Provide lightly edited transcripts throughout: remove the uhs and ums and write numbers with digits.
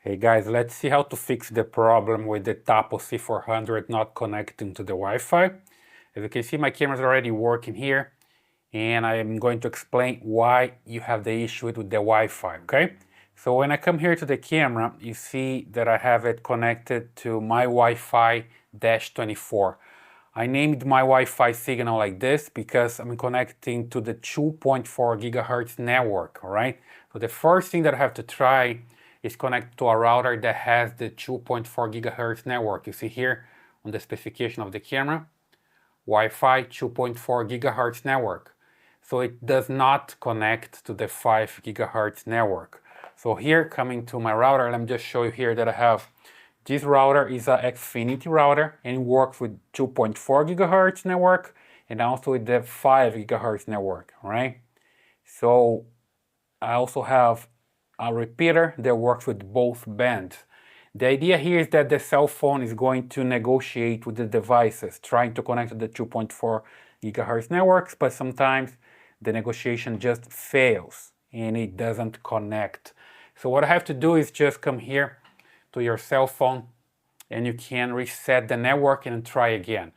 Hey guys, let's see how to fix the problem with the Tapo C400 not connecting to the Wi-Fi. As you can see, my camera is already working here, and I am going to explain why you have the issue with the Wi-Fi, okay? So when I come here to the camera, you see that I have it connected to my Wi-Fi-24. I named my Wi-Fi signal like this because I'm connecting to the 2.4 gigahertz network, all right? So the first thing that I have to try is connect to a router that has the 2.4 gigahertz network. You see here on the specification of the camera, Wi-Fi 2.4 gigahertz network. So it does not connect to the 5 gigahertz network. So here, coming to my router, let me just show you here that I have this router is a Xfinity router and it works with 2.4 gigahertz network and also with the 5 gigahertz network, right? So I also have a repeater that works with both bands. The idea here is that the cell phone is going to negotiate with the devices, trying to connect to the 2.4 gigahertz networks, but sometimes the negotiation just fails and it doesn't connect. So what I have to do is just come here to your cell phone and you can reset the network and try again.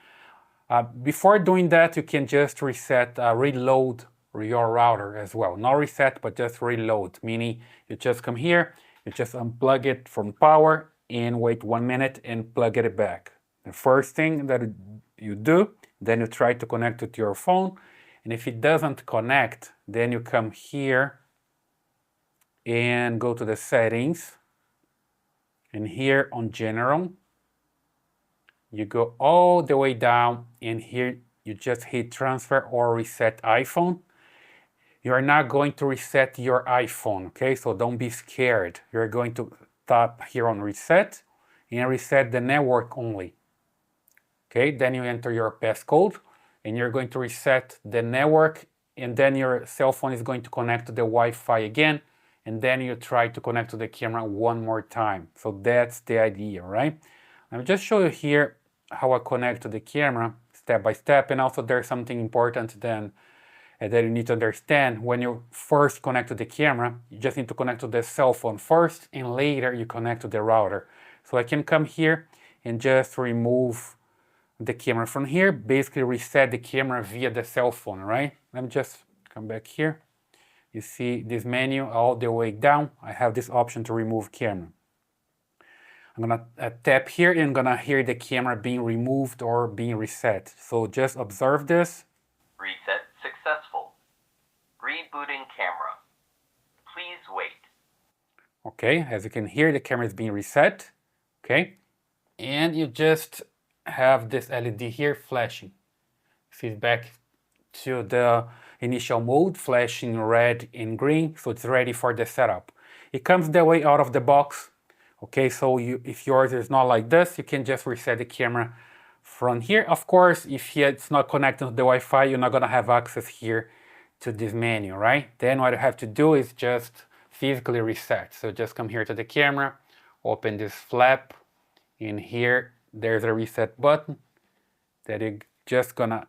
Before doing that, you can just reload your router as well. Not reset, but just reload, meaning you just come here, you just unplug it from power and wait 1 minute and plug it back. The first thing that you do, then you try to connect it to your phone, and if it doesn't connect, then you come here and go to the settings, and here on general, you go all the way down, and here you just hit transfer or reset iPhone. You are not going to reset your iPhone, okay? So don't be scared. You're going to tap here on reset and reset the network only. Okay, then you enter your passcode and you're going to reset the network, and then your cell phone is going to connect to the Wi-Fi again, and then you try to connect to the camera one more time. So that's the idea, right? I'll just show you here how I connect to the camera step by step, and also there's something important then that you need to understand. When you first connect to the camera, you just need to connect to the cell phone first, and later you connect to the router. So I can come here and just remove the camera from here, basically reset the camera via the cell phone, right? Let me just come back here. You see this menu all the way down. I have this option to remove camera. I'm gonna tap here and I'm gonna hear the camera being removed or being reset. So just observe this. Reset successful. Rebooting camera. Please wait. Okay, as you can hear, the camera is being reset. Okay, and you just have this LED here flashing. See, it's back to the initial mode, flashing red and green, so it's ready for the setup. It comes that way out of the box. Okay, so if yours is not like this, you can just reset the camera from here. Of course, if it's not connected to the Wi-Fi, you're not gonna have access here to this menu, right? Then what you have to do is just physically reset. So just come here to the camera, open this flap, and here there's a reset button that you're just gonna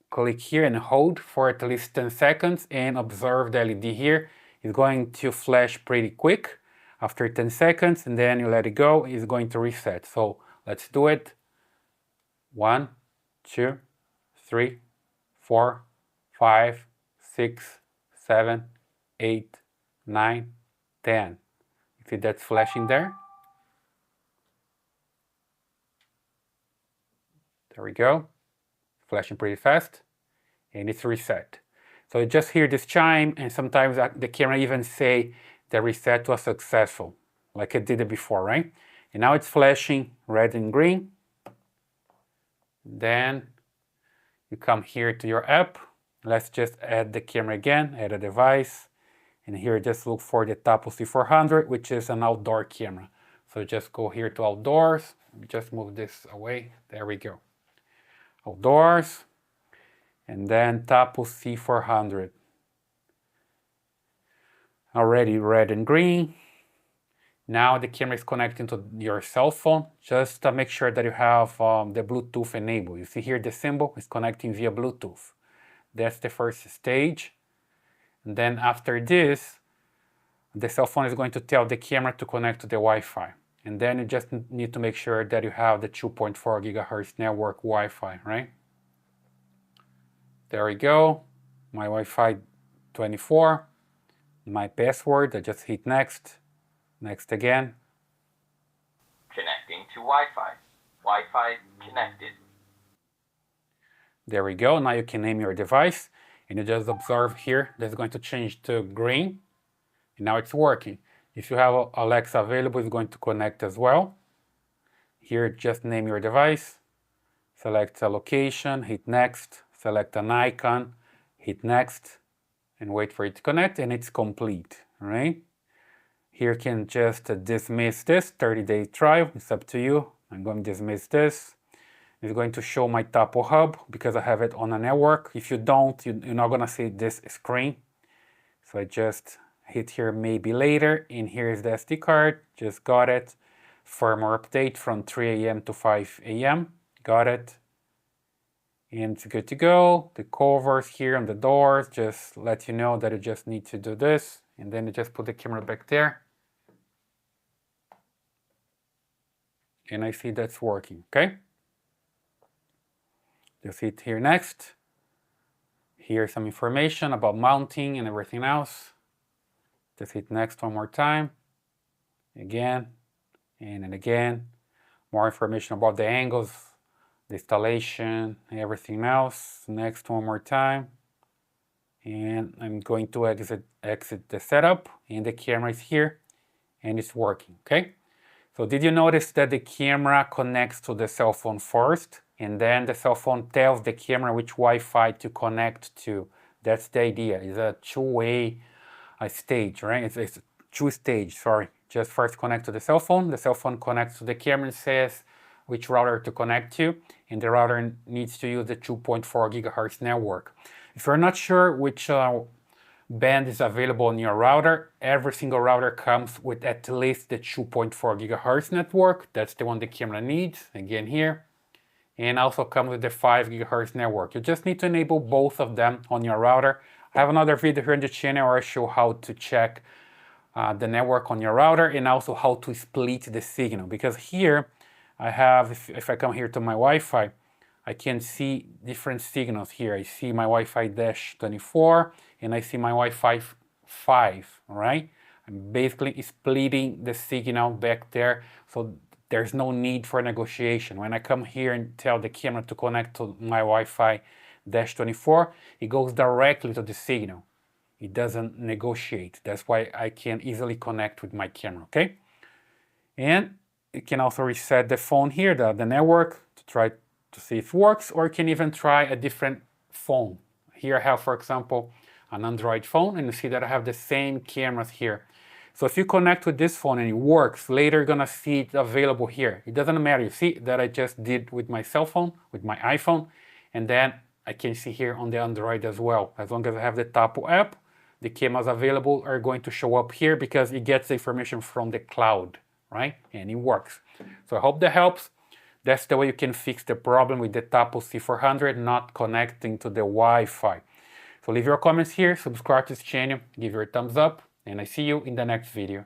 click here and hold for at least 10 seconds and observe the LED here. It's going to flash pretty quick after 10 seconds, and then you let it go, it's going to reset. So let's do it. 1, 2, 3, 4, 5, 6, 7, 8, 9, 10. You see that's flashing there? There we go. Flashing pretty fast, and it's reset. So you just hear this chime, and sometimes the camera even say the reset was successful, like it did it before, right? And now it's flashing red and green. Then you come here to your app. Let's just add the camera again, add a device, and here just look for the Tapo C400, which is an outdoor camera. So just go here to outdoors, just move this away, there we go. Outdoors, and then Tapo C400. Already red and green. Now the camera is connecting to your cell phone. Just make sure that you have the Bluetooth enabled. You see here the symbol is connecting via Bluetooth. That's the first stage. And then after this, the cell phone is going to tell the camera to connect to the Wi-Fi. And then you just need to make sure that you have the 2.4 gigahertz network Wi-Fi, right? There we go, my Wi-Fi 24, my password, I just hit next, next again. Connecting to Wi-Fi. Wi-Fi connected. There we go, now you can name your device, and you just observe here that's going to change to green, and now it's working. If you have Alexa available, it's going to connect as well. Here, just name your device, select a location, hit next, select an icon, hit next, and wait for it to connect, and it's complete, all right? Here you can just dismiss this 30-day trial, it's up to you. I'm going to dismiss this. It's going to show my Tapo hub because I have it on a network. If you don't, you're not gonna see this screen. So I just hit here maybe later, and here is the SD card, just got it. Firmware update from 3 a.m. to 5 a.m. Got it. And it's good to go. The covers here on the doors just let you know that you just need to do this. And then you just put the camera back there. And I see that's working, okay? Just hit here next. Here's some information about mounting and everything else. Just hit next one more time. Again, and again. More information about the angles, the installation, and everything else. Next one more time. And I'm going to exit the setup, and the camera is here, and it's working, okay? So did you notice that the camera connects to the cell phone first, and then the cell phone tells the camera which Wi-Fi to connect to? That's the idea. It's a two-way stage, right? It's two-stage, sorry. Just first connect to the cell phone connects to the camera and says which router to connect to, and the router needs to use the 2.4 gigahertz network. If you're not sure which band is available on your router, every single router comes with at least the 2.4 gigahertz network. That's the one the camera needs, again here. And also comes with the 5 gigahertz network. You just need to enable both of them on your router. I have another video here on the channel where I show how to check the network on your router and also how to split the signal. Because here I have, if I come here to my Wi-Fi, I can see different signals here. I see my Wi-Fi -24 and I see my Wi-Fi 5, all right? I'm basically splitting the signal back there, so there's no need for negotiation. When I come here and tell the camera to connect to my Wi-Fi -24, it goes directly to the signal. It doesn't negotiate. That's why I can easily connect with my camera, okay? And you can also reset the phone here, the network, to try to see if it works, or you can even try a different phone. Here I have, for example, an Android phone, and you see that I have the same cameras here. So if you connect with this phone and it works, later you're gonna see it available here. It doesn't matter, you see that I just did with my cell phone, with my iPhone, and then I can see here on the Android as well. As long as I have the Tapo app, the cameras available are going to show up here because it gets the information from the cloud, right? And it works. So I hope that helps. That's the way you can fix the problem with the Tapo C400 not connecting to the Wi-Fi. So leave your comments here, subscribe to this channel, give your a thumbs up, and I see you in the next video.